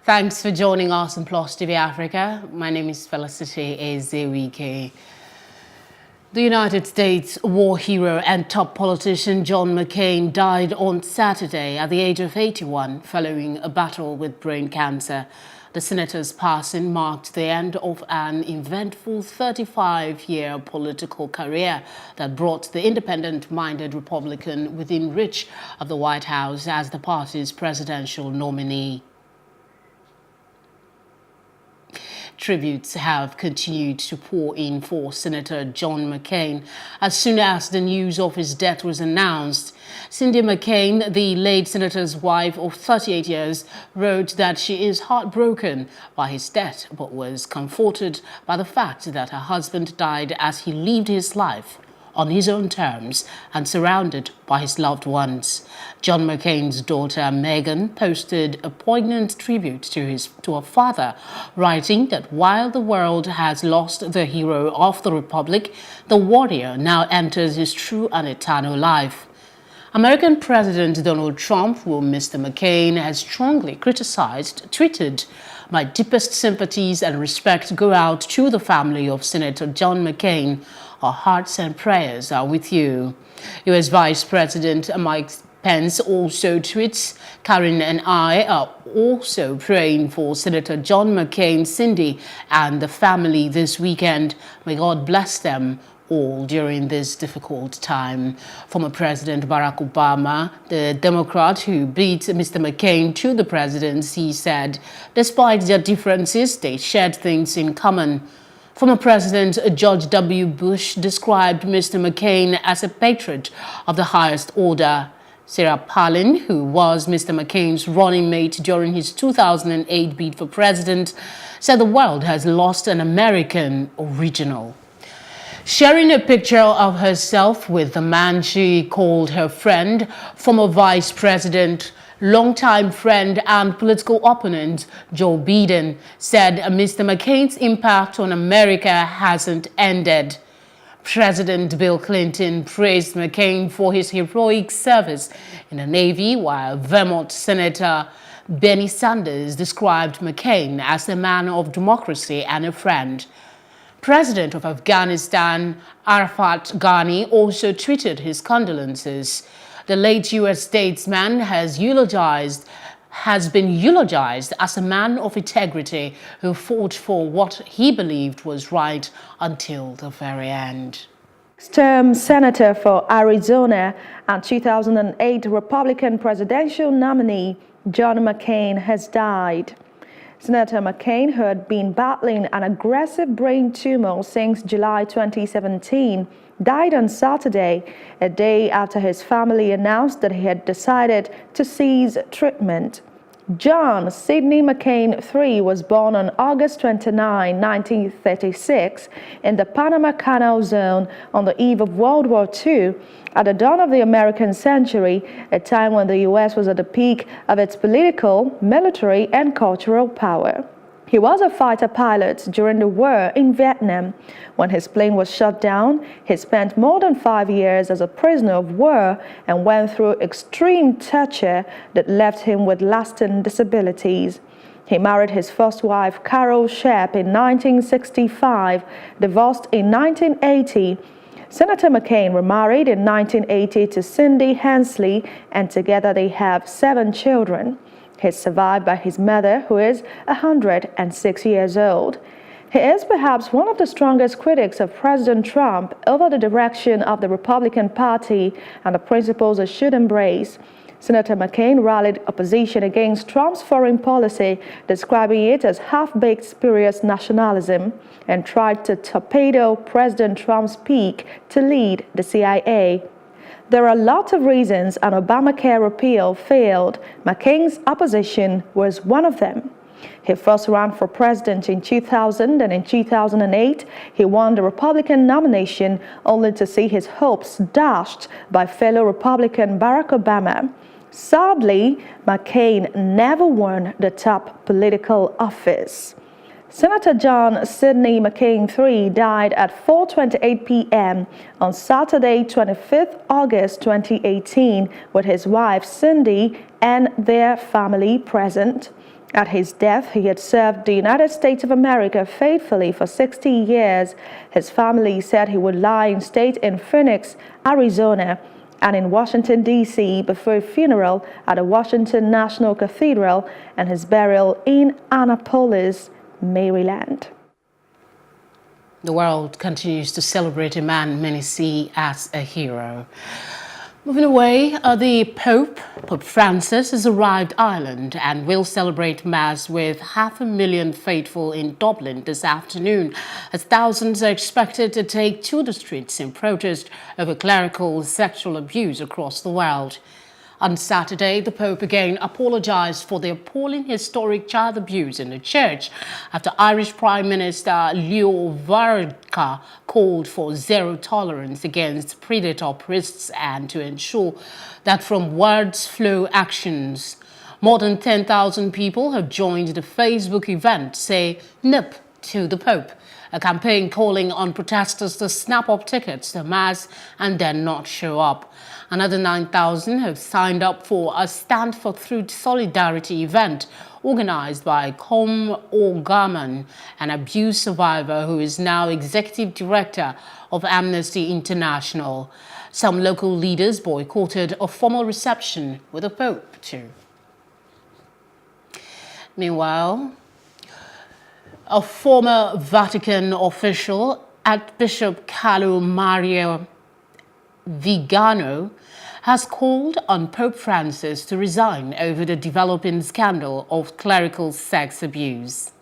Thanks for joining us on Plus TV Africa. My name is Felicity Ezewike. The United States war hero and top politician John McCain died on Saturday at the age of 81 following a battle with brain cancer. The senator's passing marked the end of an eventful 35-year political career that brought the independent-minded Republican within reach of the White House as the party's presidential nominee. Tributes have continued to pour in for Senator John McCain as soon as the news of his death was announced. Cindy McCain, the late senator's wife of 38 years, wrote that she is heartbroken by his death but was comforted by the fact that her husband died as he lived his life on his own terms and surrounded by his loved ones. John McCain's daughter Megan posted a poignant tribute to her father, writing that while the world has lost the hero of the Republic, the warrior now enters his true and eternal life. American President Donald Trump, who Mr. McCain has strongly criticized, tweeted, "My deepest sympathies and respect go out to the family of Senator John McCain. Our hearts and prayers are with you." U.S. Vice President Mike Pence also tweets, "Karen and I are also praying for Senator John McCain, Cindy, and the family this weekend. May God bless them all during this difficult time." Former President Barack Obama, the Democrat who beat Mr. McCain to the presidency, said despite their differences, they shared things in common. Former President George W. Bush described Mr. McCain as a patriot of the highest order. Sarah Palin, who was Mr. McCain's running mate during his 2008 bid for president, said the world has lost an American original. Sharing a picture of herself with the man she called her friend, former Vice President, longtime friend and political opponent Joe Biden said Mr. McCain's impact on America hasn't ended. President Bill Clinton praised McCain for his heroic service in the Navy, while Vermont Senator Bernie Sanders described McCain as a man of democracy and a friend. President of Afghanistan Arafat Ghani also tweeted his condolences. The late U.S. statesman has been eulogized as a man of integrity who fought for what he believed was right until the very end. Term Senator for Arizona and 2008 Republican presidential nominee John McCain has died. Senator McCain, who had been battling an aggressive brain tumor since July 2017, died on Saturday, a day after his family announced that he had decided to cease treatment. John Sidney McCain III was born on August 29, 1936, in the Panama Canal Zone on the eve of World War II, at the dawn of the American century, a time when the U.S. was at the peak of its political, military, and cultural power. He was a fighter pilot during the war in Vietnam. When his plane was shot down, he spent more than 5 years as a prisoner of war and went through extreme torture that left him with lasting disabilities. He married his first wife, Carol Sharp, in 1965, divorced in 1980. Senator McCain remarried in 1980 to Cindy Hensley, and together they have 7 children. He is survived by his mother, who is 106 years old. He is perhaps one of the strongest critics of President Trump over the direction of the Republican Party and the principles it should embrace. Senator McCain rallied opposition against Trump's foreign policy, describing it as half-baked spurious nationalism, and tried to torpedo President Trump's peak to lead the CIA. There are lots of reasons an Obamacare repeal failed. McCain's opposition was one of them. He first ran for president in 2000, and in 2008, he won the Republican nomination, only to see his hopes dashed by fellow Republican Barack Obama. Sadly, McCain never won the top political office. Senator John Sidney McCain III died at 4:28 p.m. on Saturday, 25th August 2018, with his wife Cindy and their family present. At his death, he had served the United States of America faithfully for 60 years. His family said he would lie in state in Phoenix, Arizona, and in Washington, D.C. before a funeral at the Washington National Cathedral and his burial in Annapolis, Maryland. The world continues to celebrate a man many see as a hero. Moving away, the Pope Francis, has arrived Ireland and will celebrate Mass with 500,000 faithful in Dublin this afternoon, as thousands are expected to take to the streets in protest over clerical sexual abuse across the world. On Saturday, the Pope again apologized for the appalling historic child abuse in the church after Irish Prime Minister Leo Varadkar called for zero tolerance against predator priests and to ensure that from words flow actions. More than 10,000 people have joined the Facebook event Say Nip to the Pope, a campaign calling on protesters to snap up tickets to Mass and then not show up. Another 9,000 have signed up for a Stand for Truth Solidarity event organized by Com O'Gorman, an abuse survivor who is now executive director of Amnesty International. Some local leaders boycotted a formal reception with the Pope too. Meanwhile, a former Vatican official, Archbishop Carlo Maria Vigano, has called on Pope Francis to resign over the developing scandal of clerical sex abuse.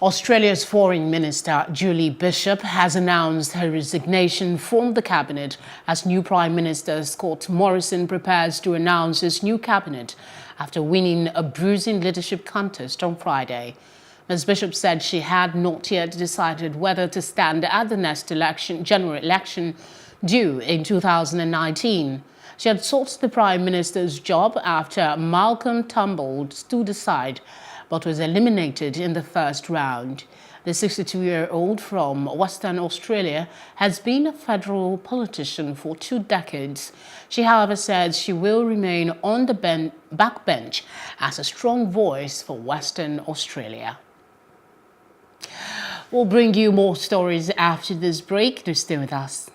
Australia's Foreign Minister Julie Bishop has announced her resignation from the cabinet as new Prime Minister Scott Morrison prepares to announce his new cabinet after winning a bruising leadership contest on Friday. Ms. Bishop said she had not yet decided whether to stand at the next general election due in 2019. She had sought the Prime Minister's job after Malcolm Turnbull stood aside but was eliminated in the first round. The 62-year-old from Western Australia has been a federal politician for 2 decades. She, however, said she will remain on the backbench as a strong voice for Western Australia. We'll bring you more stories after this break. Do stay with us.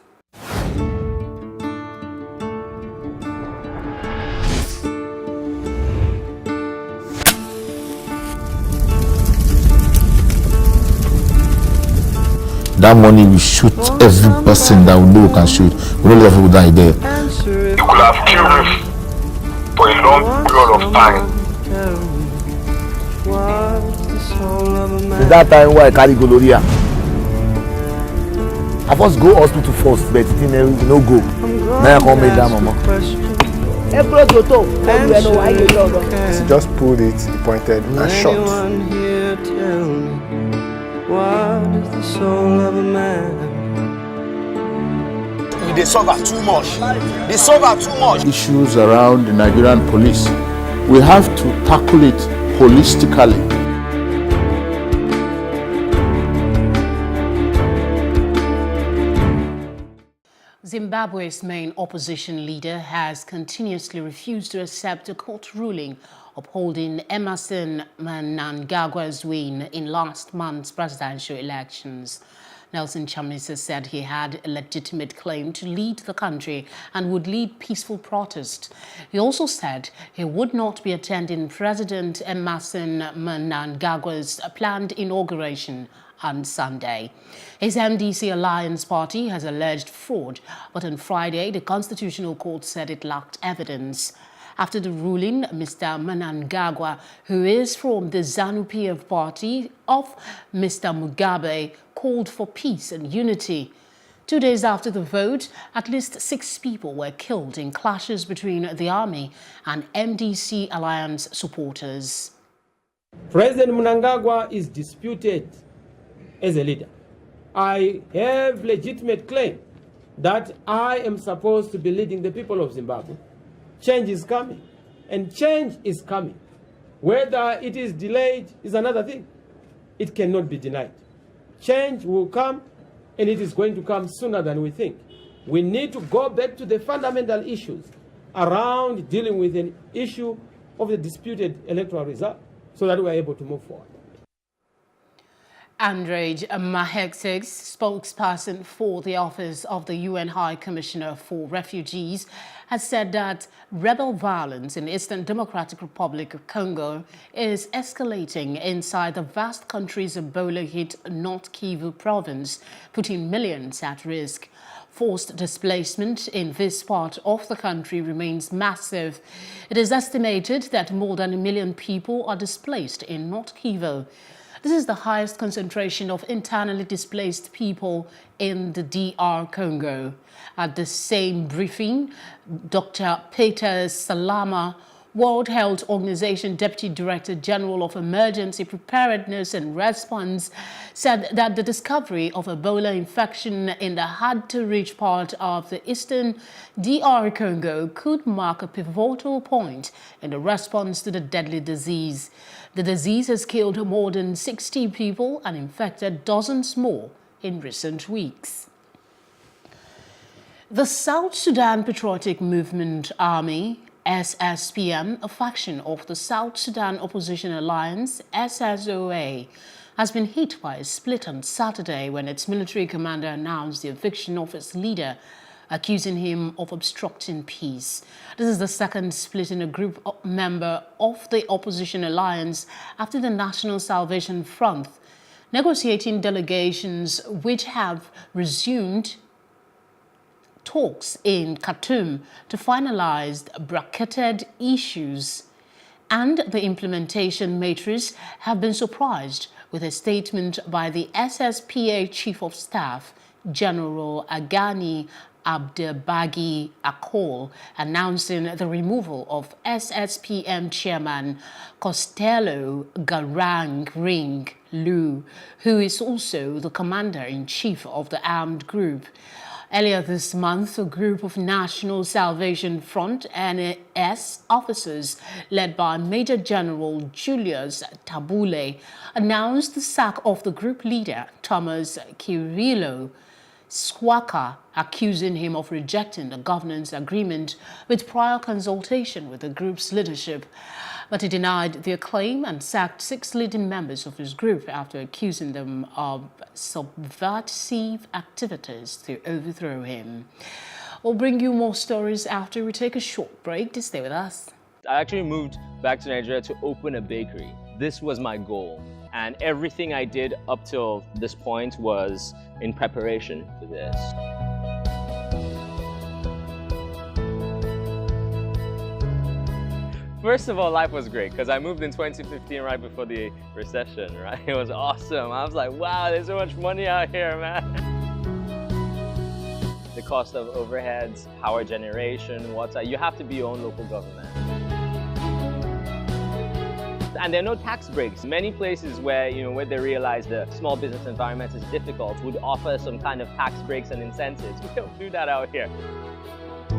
That money we shoot every person that we know can shoot. We don't let people die there. You could have killed me for a long period of time. Is that time why I carry gonorrhea? I first go hospital first, but it didn't no go. Now I come make that mama. He just pulled it, he pointed and shot. What is the soul of a man? They suffer too much. They suffer too much. Issues around the Nigerian police, we have to tackle it holistically. Zimbabwe's main opposition leader has continuously refused to accept a court ruling upholding Emmerson Mnangagwa's win in last month's presidential elections. Nelson Chamisa said he had a legitimate claim to lead the country and would lead peaceful protest. He also said he would not be attending President Emmerson Mnangagwa's planned inauguration on Sunday. His MDC Alliance party has alleged fraud, but on Friday, the Constitutional Court said it lacked evidence. After the ruling, Mr. Mnangagwa, who is from the ZANU-PF party of Mr. Mugabe, called for peace and unity. 2 days after the vote, at least 6 people were killed in clashes between the army and MDC Alliance supporters. President Mnangagwa is disputed as a leader. I have legitimate claim that I am supposed to be leading the people of Zimbabwe. Change is coming, and change is coming. Whether it is delayed is another thing. It cannot be denied. Change will come, and it is going to come sooner than we think. We need to go back to the fundamental issues around dealing with an issue of the disputed electoral result so that we are able to move forward. Andrej Mahecic, spokesperson for the Office of the UN High Commissioner for Refugees, has said that rebel violence in the Eastern Democratic Republic of Congo is escalating inside the vast country's Ebola-hit North Kivu province, putting millions at risk. Forced displacement in this part of the country remains massive. It is estimated that more than 1 million people are displaced in North Kivu. This is the highest concentration of internally displaced people in the DR Congo. At the same briefing, Dr. Peter Salama, World Health Organization Deputy Director General of Emergency Preparedness and Response, said that the discovery of Ebola infection in the hard-to-reach part of the eastern DR Congo could mark a pivotal point in the response to the deadly disease. The disease has killed more than 60 people and infected dozens more in recent weeks. The South Sudan Patriotic Movement Army, SSPM, a faction of the South Sudan Opposition Alliance, SSOA, has been hit by a split on Saturday when its military commander announced the eviction of its leader, accusing him of obstructing peace. This is the second split in a group member of the opposition alliance after the National Salvation Front negotiating delegations which have resumed talks in Khartoum to finalize bracketed issues, and the implementation matrix have been surprised with a statement by the SSPA Chief of Staff, General Agani Abdelbagi Akol, announcing the removal of SSPM Chairman Costello Garang Ring Lu, who is also the Commander-in-Chief of the armed group. Earlier this month, a group of National Salvation Front NAS officers led by Major General Julius Tabule announced the sack of the group leader, Thomas Kirillo Swaka, accusing him of rejecting the governance agreement with prior consultation with the group's leadership. But he denied their claim and sacked 6 leading members of his group after accusing them of subversive activities to overthrow him. We'll bring you more stories after we take a short break. To stay with us. I actually moved back to Nigeria to open a bakery. This was my goal. And everything I did up till this point was in preparation for this. First of all, life was great because I moved in 2015 right before the recession, right? It was awesome. I was like, wow, there's so much money out here, man. The cost of overheads, power generation, water, you have to be your own local government. And there are no tax breaks. Many places where, where they realize the small business environment is difficult would offer some kind of tax breaks and incentives. We don't do that out here.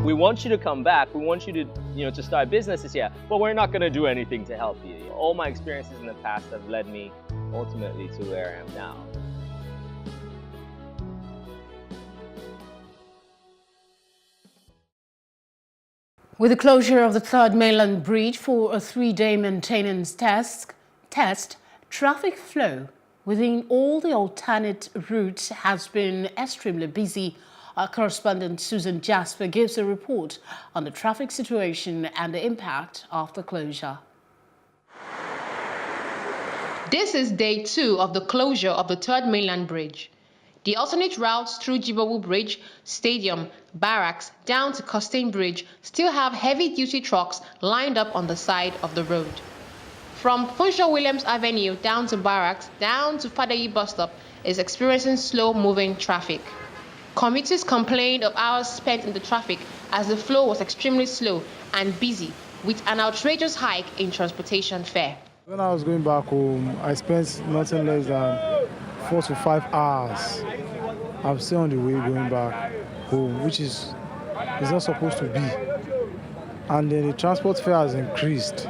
We want you to come back. We want you to, to start businesses here, but we're not going to do anything to help you. All my experiences in the past have led me ultimately to where I am now. With the closure of the Third Mainland Bridge for a 3-day maintenance test, traffic flow within all the alternate routes has been extremely busy. Our correspondent Susan Jasper gives a report on the traffic situation and the impact of the closure. This is day 2 of the closure of the Third Mainland Bridge. The alternate routes through Jibowu Bridge, Stadium, Barracks, down to Costain Bridge still have heavy-duty trucks lined up on the side of the road. From Funshaw Williams Avenue down to Barracks, down to Fadayi bus stop is experiencing slow-moving traffic. Commuters complained of hours spent in the traffic as the flow was extremely slow and busy, with an outrageous hike in transportation fare. When I was going back home, I spent nothing less than 4 to 5 hours. I'm still on the way going back home, which is not supposed to be. And then the transport fare has increased.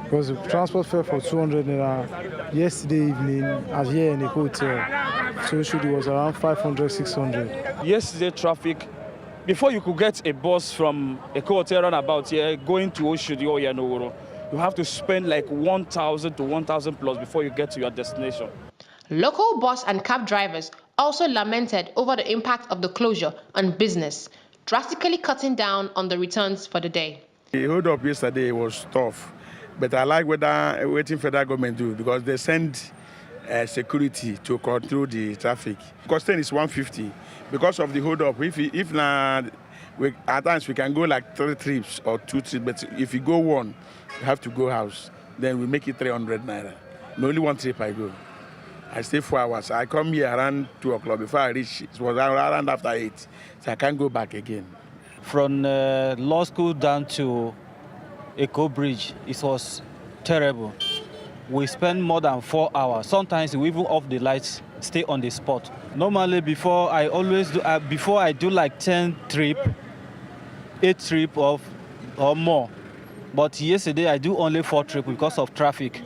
Because the transport fare for 200 naira yesterday evening at here in the hotel, so it was around 500, 600. Yesterday traffic Before you could get a bus from Eko Hotel roundabout here going to Oshodi or Yanoworo, you have to spend like 1,000 to 1,000 plus before you get to your destination. Local bus and cab drivers also lamented over the impact of the closure on business, drastically cutting down on the returns for the day. The hold up yesterday was tough, but I like waiting federal government do because they send security to control the traffic. Costing is 150 because of the hold up. If at times we can go like 3 trips or 2 trips, but if you go one, you have to go house. Then we make it 300 naira. Only one trip I go. I stay 4 hours. I come here around 2 o'clock. Before I reach, it was around after 8, so I can't go back again. From law school down to Eko Bridge, it was terrible. We spend more than 4 hours. Sometimes we even off the lights, stay on the spot. Normally, before I do like 10 trip, 8 trip or more. But yesterday I do only 4 trips because of traffic.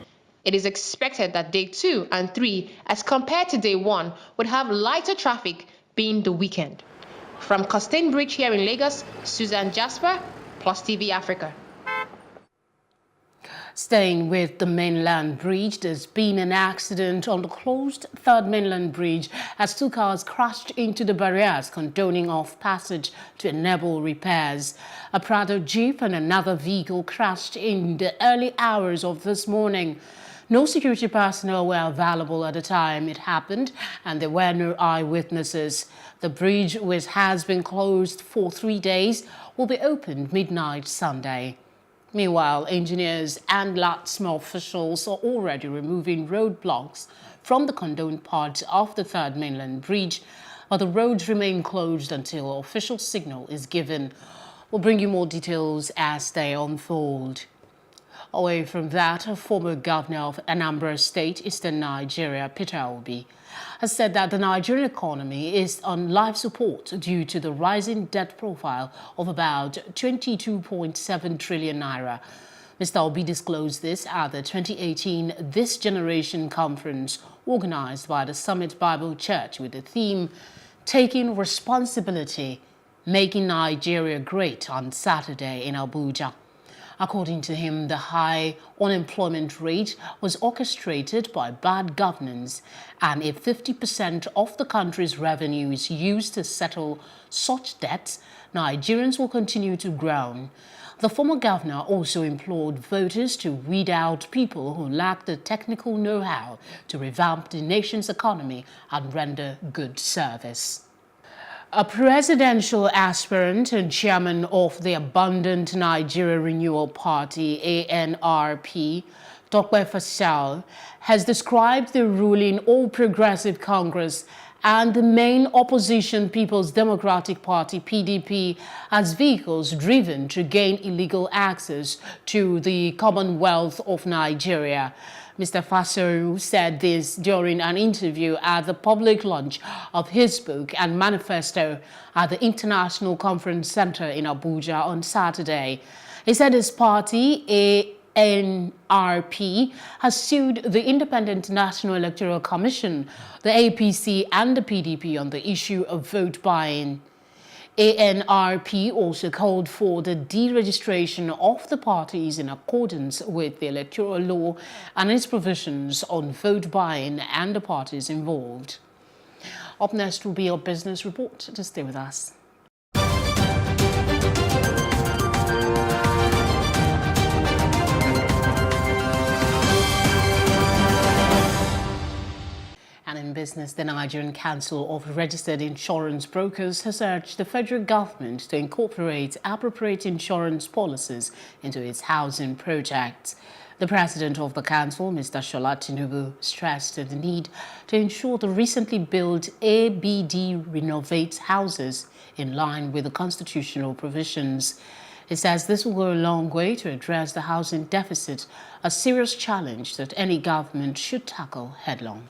It is expected that day 2 and 3, as compared to day 1, would have lighter traffic being the weekend. From Costain Bridge here in Lagos, Susan Jasper, Plus TV Africa. Staying with the mainland bridge, there's been an accident on the closed third mainland bridge as 2 cars crashed into the barriers, condoning off passage to enable repairs. A Prado Jeep and another vehicle crashed in the early hours of this morning. No security personnel were available at the time it happened, and there were no eyewitnesses. The bridge, which has been closed for 3 days, will be opened midnight Sunday. Meanwhile, engineers and LATSMA officials are already removing roadblocks from the condoned part of the third mainland bridge, but the roads remain closed until official signal is given. We'll bring you more details as they unfold. Away from that, a former governor of Anambra State, Eastern Nigeria, Peter Obi, has said that the Nigerian economy is on life support due to the rising debt profile of about 22.7 trillion naira. Mr. Obi disclosed this at the 2018 This Generation Conference organized by the Summit Bible Church with the theme, Taking Responsibility, Making Nigeria Great, on Saturday in Abuja. According to him, the high unemployment rate was orchestrated by bad governance, and if 50% of the country's revenue is used to settle such debts, Nigerians will continue to groan. The former governor also implored voters to weed out people who lack the technical know-how to revamp the nation's economy and render good service. A presidential aspirant and chairman of the Abundant Nigeria Renewal Party, ANRP, Dr. Fasal, has described the ruling All Progressive Congress and the main opposition People's Democratic Party, PDP, as vehicles driven to gain illegal access to the Commonwealth of Nigeria. Mr. Fasal said this during an interview at the public launch of his book and manifesto at the International Conference Center in Abuja on Saturday. He said his party, ANRP, has sued the Independent National Electoral Commission, the APC, and the PDP on the issue of vote buying. ANRP also called for the deregistration of the parties in accordance with the electoral law and its provisions on vote buying and the parties involved. Up next will be our business report. Just stay with us. And in business, the Nigerian Council of Registered Insurance Brokers has urged the federal government to incorporate appropriate insurance policies into its housing projects. The president of the council, Mr. Shola Tinubu, stressed the need to ensure the recently built ABD renovates houses in line with the constitutional provisions. He says this will go a long way to address the housing deficit, a serious challenge that any government should tackle headlong.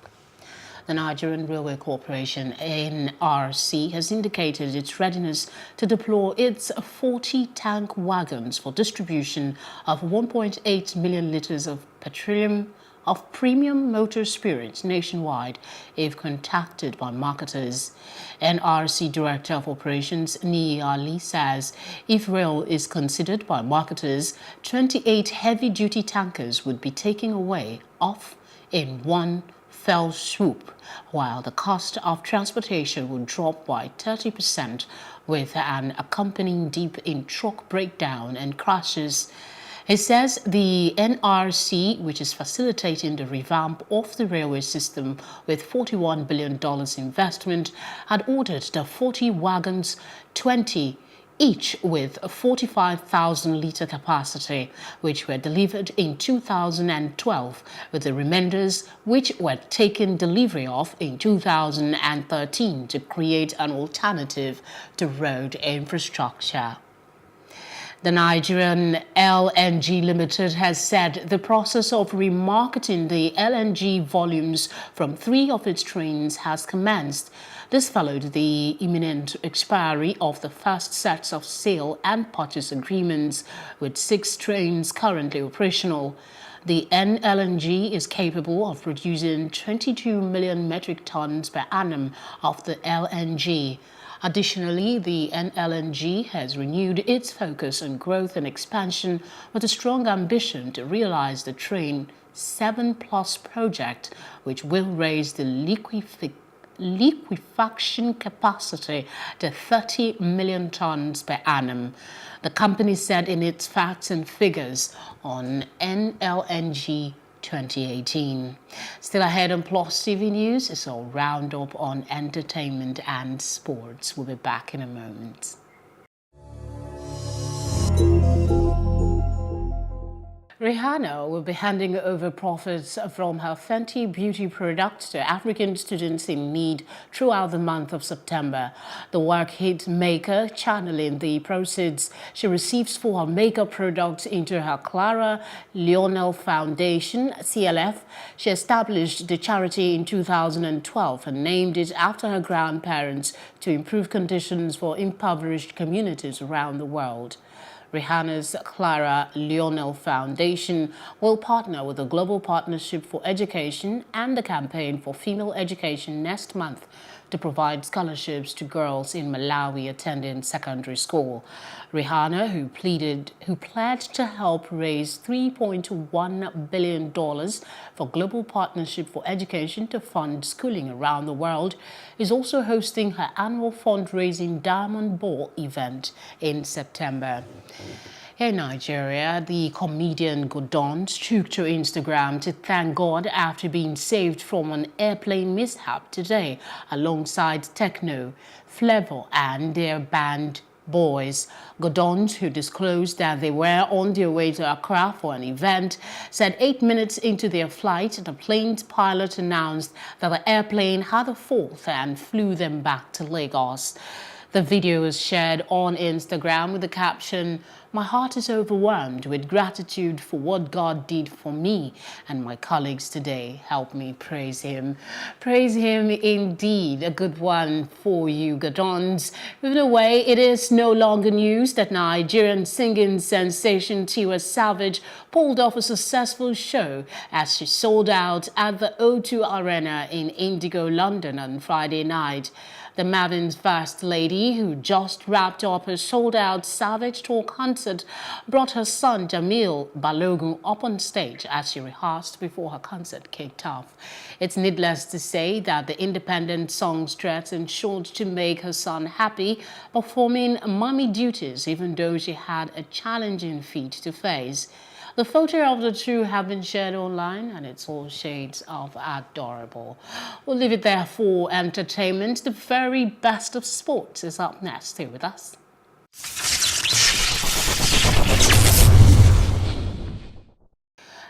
The Nigerian Railway Corporation, NRC, has indicated its readiness to deploy its 40 tank wagons for distribution of 1.8 million litres of petroleum of premium motor spirits nationwide if contacted by marketers. NRC Director of Operations Niyi Ali says if rail is considered by marketers, 28 heavy-duty tankers would be taken away off in one fell swoop, while the cost of transportation would drop by 30% with an accompanying dip in truck breakdown and crashes. He says the NRC, which is facilitating the revamp of the railway system with $41 billion investment, had ordered the 40 wagons, 20 each with a 45,000-litre capacity, which were delivered in 2012, with the remainders which were taken delivery of in 2013 to create an alternative to road infrastructure. The Nigerian LNG Limited has said the process of remarketing the LNG volumes from 3 of its trains has commenced. This followed the imminent expiry of the first sets of sale and purchase agreements with 6 trains currently operational. The NLNG is capable of producing 22 million metric tons per annum of the LNG. Additionally, the NLNG has renewed its focus on growth and expansion with a strong ambition to realize the Train 7+ project, which will raise the liquefaction capacity to 30 million tons per annum. The company said in its facts and figures on NLNG 2018. Still ahead on Plus TV News is a roundup on entertainment and sports. We'll be back in a moment. Rihanna will be handing over profits from her Fenty Beauty products to African students in need throughout the month of September. The work hit maker channeling the proceeds she receives for her makeup products into her Clara Lionel Foundation, CLF. She established the charity in 2012 and named it after her grandparents to improve conditions for impoverished communities around the world. Rihanna's Clara Lionel Foundation will partner with the Global Partnership for Education and the Campaign for Female Education next month to provide scholarships to girls in Malawi attending secondary school. Rihanna, who pledged to help raise $3.1 billion for Global Partnership for Education to fund schooling around the world, is also hosting her annual fundraising Diamond Ball event in September. In Nigeria, the comedian Godons took to Instagram to thank God after being saved from an airplane mishap today alongside Techno, Flavor and their band Boys. Godons, who disclosed that they were on their way to Accra for an event, said 8 minutes into their flight, the plane's pilot announced that the airplane had a fault and flew them back to Lagos. The video was shared on Instagram with the caption, "My heart is overwhelmed with gratitude for what God did for me and my colleagues today. Help me praise Him." Praise Him indeed. A good one for you, Godons. Moving away, it is no longer news that Nigerian singing sensation Tiwa Savage pulled off a successful show as she sold out at the O2 Arena in Indigo, London on Friday night. The Marvin's First Lady, who just wrapped up her sold-out Savage Tour concert, brought her son Jamil Balogun up on stage as she rehearsed before her concert kicked off. It's needless to say that the independent songstress ensured to make her son happy, performing mommy duties even though she had a challenging feat to face. The photo of the two have been shared online and it's all shades of adorable. We'll leave it there for entertainment. The very best of sports is up next. Stay with us.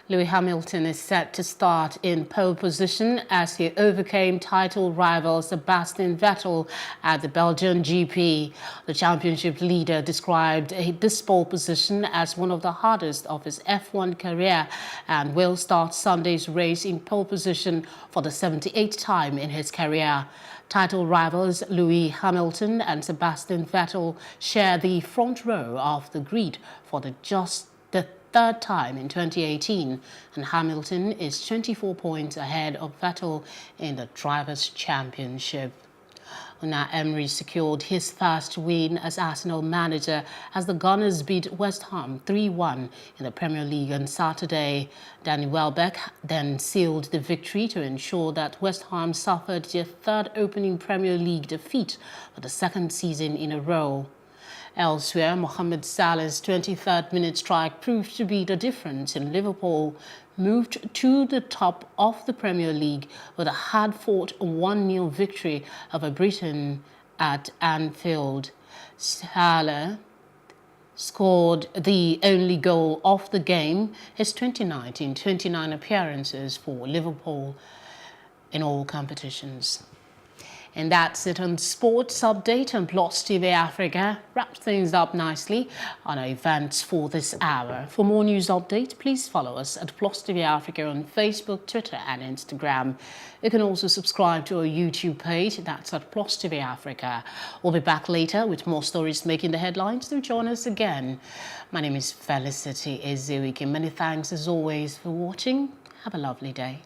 Lewis Hamilton is set to start in pole position as he overcame title rival Sebastian Vettel at the Belgian GP. The championship leader described this pole position as one of the hardest of his F1 career and will start Sunday's race in pole position for the 78th time in his career. Title rivals Lewis Hamilton and Sebastian Vettel share the front row of the grid for the third time in 2018, and Hamilton is 24 points ahead of Vettel in the Drivers' Championship. Unai Emery secured his first win as Arsenal manager as the Gunners beat West Ham 3-1 in the Premier League on Saturday. Danny Welbeck then sealed the victory to ensure that West Ham suffered their third opening Premier League defeat for the second season in a row. Elsewhere, Mohamed Salah's 23rd minute strike proved to be the difference, and Liverpool moved to the top of the Premier League with a hard-fought 1-0 victory over Brighton at Anfield. Salah scored the only goal of the game, his 29th in 29 appearances for Liverpool in all competitions. And that's it on Sports Update on Plus TV Africa. Wraps things up nicely on our events for this hour. For more news updates, please follow us at Plus TV Africa on Facebook, Twitter and Instagram. You can also subscribe to our YouTube page. That's at Plus TV Africa. We'll be back later with more stories making the headlines. Do join us again. My name is Felicity Ezewike. Many thanks as always for watching. Have a lovely day.